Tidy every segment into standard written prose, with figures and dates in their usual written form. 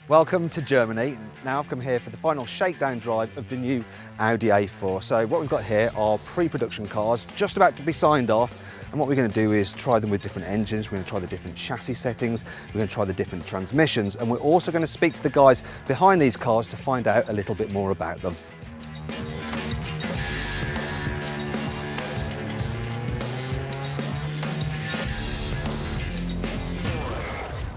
Welcome to Germany. Now I've come here for the final shakedown drive of the new Audi A4. So what we've got here are pre-production cars just about to be signed off, and what we're going to do is try them with different engines. We're going to try the different chassis settings, we're going to try the different transmissions, and we're also going to speak to the guys behind these cars to find out a little bit more about them.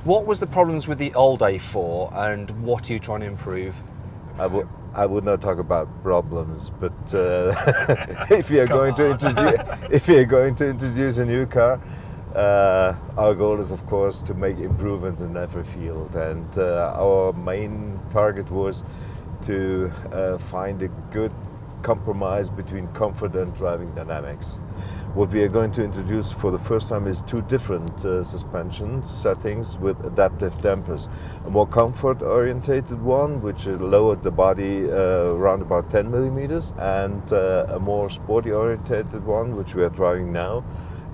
What was the problems with the old A4 and what are you trying to improve? I would not talk about problems, but if you're going to introduce a new car, our goal is of course to make improvements in every field, and our main target was to find a good compromise between comfort and driving dynamics. What we are going to introduce for the first time is two different suspension settings with adaptive dampers. A more comfort-orientated one, which lowered the body around about 10 millimeters, and a more sporty-orientated one, which we are driving now,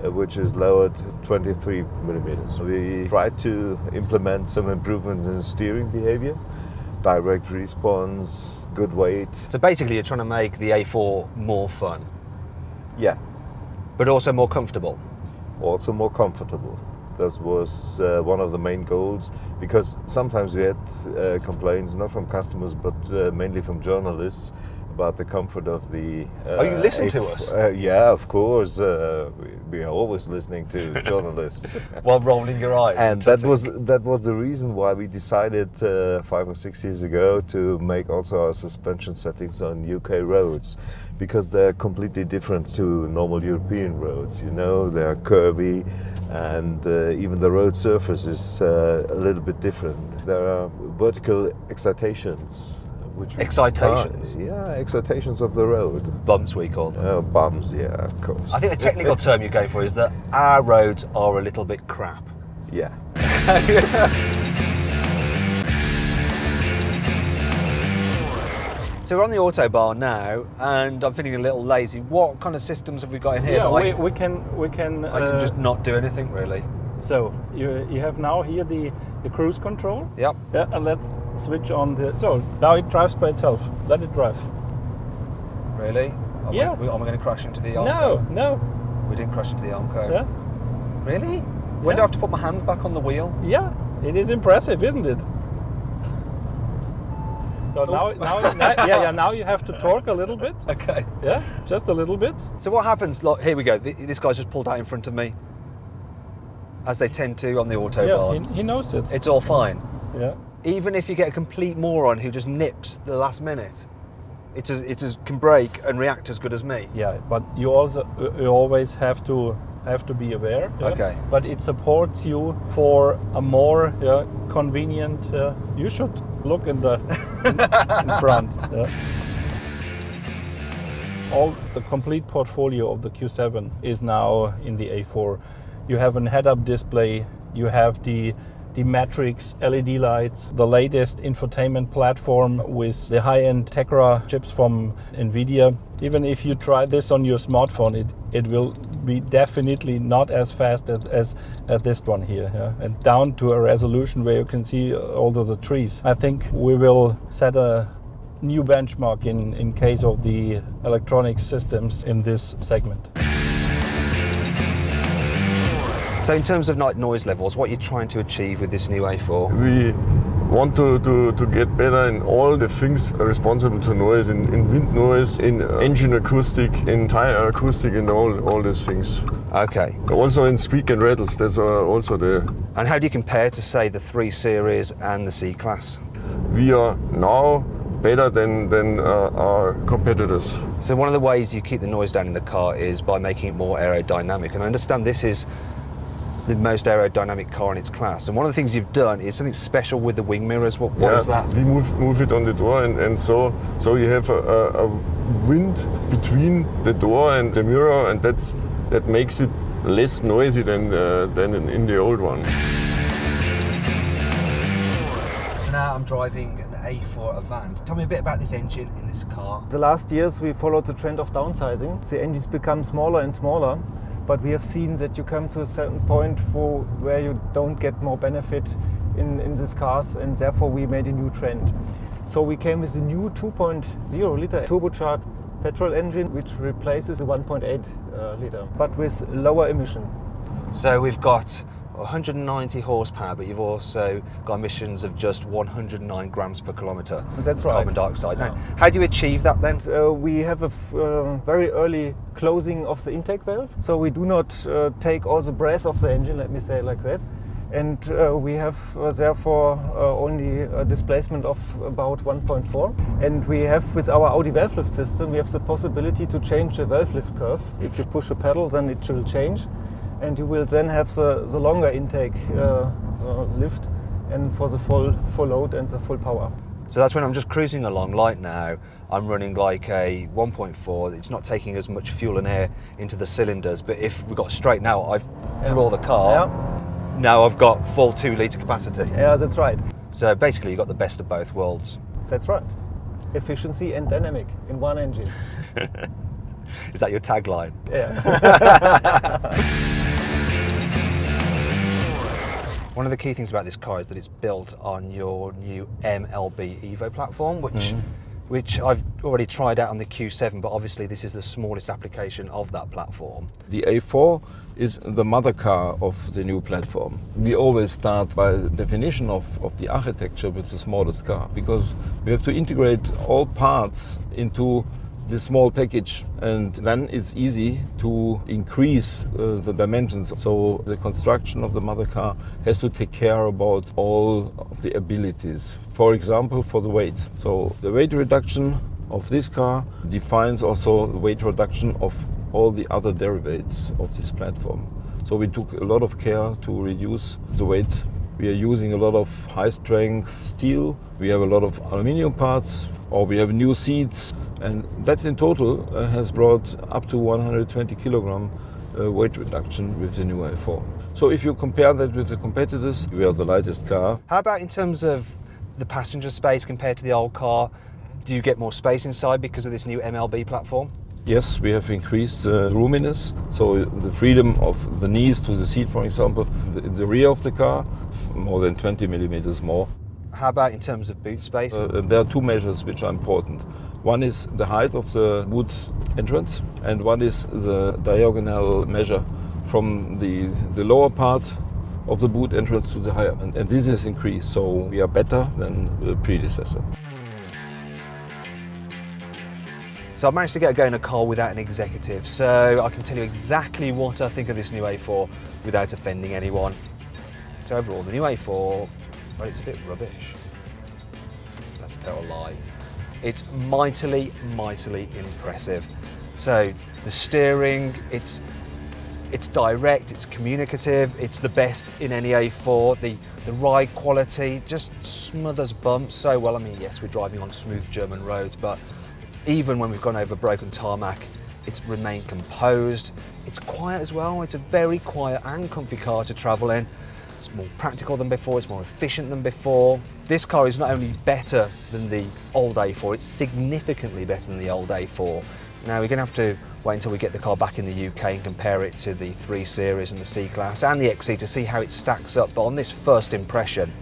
which is lowered 23 millimeters. We tried to implement some improvements in steering behavior, direct response, good weight. So basically you're trying to make the A4 more fun? Yeah. But also more comfortable? Also more comfortable. This was one of the main goals, because sometimes we had complaints, not from customers, but mainly from journalists, about the comfort of the... Oh, you listen to us? Yeah, of course. We are always listening to journalists. While rolling your eyes. And that was the reason why we decided 5 or 6 years ago to make also our suspension settings on UK roads, because they're completely different to normal European roads. You know, they're curvy, and even the road surface is a little bit different. There are vertical excitations. Excitations? Yeah, excitations of the road. Bumps, we call them. Bumps, yeah, of course. I think the technical term you go for is that our roads are a little bit crap. Yeah. So we're on the Autobahn now, and I'm feeling a little lazy. What kind of systems have we got in here? Yeah, we can. I can just not do anything really. So you have now here the cruise control. Yep. Yeah, and let's switch on the. So now it drives by itself. Let it drive. Really? Are Yeah. we going to crash into the Armco? No. We didn't crash into the Armco. Yeah. Really? When do I have to put my hands back on the wheel? Yeah. It is impressive, isn't it? So now you have to torque a little bit. Okay. Yeah, just a little bit. So what happens? Look, here we go. This guy's just pulled out in front of me, as they tend to on the Autobahn. Yeah, he knows it. It's all fine. Yeah. Even if you get a complete moron who just nips the last minute, it can brake and react as good as me. Yeah, but you always have to be aware. Yeah? Okay. But it supports you for a more convenient. You should look in the in front. Yeah. All the complete portfolio of the Q7 is now in the A4. You have a head-up display. You have the Matrix LED lights, the latest infotainment platform with the high-end Tegra chips from NVIDIA. Even if you try this on your smartphone, it will be definitely not as fast as this one here. Yeah? And down to a resolution where you can see all of the trees. I think we will set a new benchmark in case of the electronic systems in this segment. So in terms of noise levels, what are you trying to achieve with this new A4? We want to get better in all the things responsible to noise, in wind noise, in engine acoustic, in tire acoustic, and all these things. Okay. Also in squeak and rattles, that's also there. And how do you compare to, say, the 3 Series and the C-Class? We are now better than our competitors. So one of the ways you keep the noise down in the car is by making it more aerodynamic. And I understand this is the most aerodynamic car in its class. And one of the things you've done is something special with the wing mirrors. What is that? We move it on the door, and so you have a wind between the door and the mirror, and that makes it less noisy than in the old one. So now I'm driving an A4 Avant. Tell me a bit about this engine in this car. The last years we followed the trend of downsizing. The engines become smaller and smaller, but we have seen that you come to a certain point where you don't get more benefit in these cars, and therefore we made a new trend. So we came with a new 2.0 liter turbocharged petrol engine, which replaces the 1.8 liter, but with lower emission. So we've got 190 horsepower, but you've also got emissions of just 109 grams per kilometre. That's right. Carbon dioxide. Yeah. Now, how do you achieve that then? We have a very early closing of the intake valve, so we do not take all the breath of the engine, let me say it like that. And we have therefore only a displacement of about 1.4. And we have, with our Audi valve lift system, we have the possibility to change the valve lift curve. If you push a pedal, then it will change. And you will then have the longer intake lift and for the full load and the full power. So that's when I'm just cruising along like now, I'm running like a 1.4, it's not taking as much fuel and air into the cylinders, but if we got straight now, I floor the car, now I've got full 2 litre capacity. Yeah, that's right. So basically you've got the best of both worlds. That's right. Efficiency and dynamic in one engine. Is that your tagline? Yeah. One of the key things about this car is that it's built on your new MLB Evo platform, which I've already tried out on the Q7, but obviously this is the smallest application of that platform. The A4 is the mother car of the new platform. We always start by the definition of the architecture with the smallest car, because we have to integrate all parts into this small package, and then it's easy to increase the dimensions. So the construction of the mother car has to take care about all of the abilities. For example, for the weight. So the weight reduction of this car defines also the weight reduction of all the other derivatives of this platform. So we took a lot of care to reduce the weight. We are using a lot of high strength steel. We have a lot of aluminium parts, or we have new seats. And that in total has brought up to 120 kilogram weight reduction with the new A4. So if you compare that with the competitors, we are the lightest car. How about in terms of the passenger space compared to the old car? Do you get more space inside because of this new MLB platform? Yes, we have increased roominess, so the freedom of the knees to the seat, for example, the rear of the car, more than 20 millimeters more. How about in terms of boot space? There are 2 measures which are important. One is the height of the boot entrance, and one is the diagonal measure from the lower part of the boot entrance to the higher. And this is increased, so we are better than the predecessor. So I've managed to get a go in a car without an executive, so I can tell you exactly what I think of this new A4 without offending anyone. So overall, the new A4, well, it's a bit rubbish. That's a total lie. It's mightily, mightily impressive. So the steering, it's direct, it's communicative, it's the best in any A4. The ride quality just smothers bumps so well. I mean, yes, we're driving on smooth German roads, but even when we've gone over broken tarmac, it's remained composed. It's quiet as well. It's a very quiet and comfy car to travel in. It's more practical than before, it's more efficient than before. This car is not only better than the old A4, it's significantly better than the old A4. Now we're going to have to wait until we get the car back in the UK and compare it to the 3 Series and the C-Class and the XC to see how it stacks up. But on this first impression,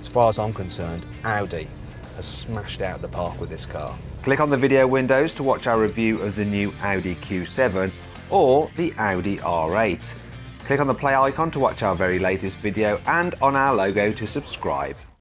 as far as I'm concerned, Audi has smashed out the park with this car. Click on the video windows to watch our review of the new Audi Q7 or the Audi R8. Click on the play icon to watch our very latest video and on our logo to subscribe.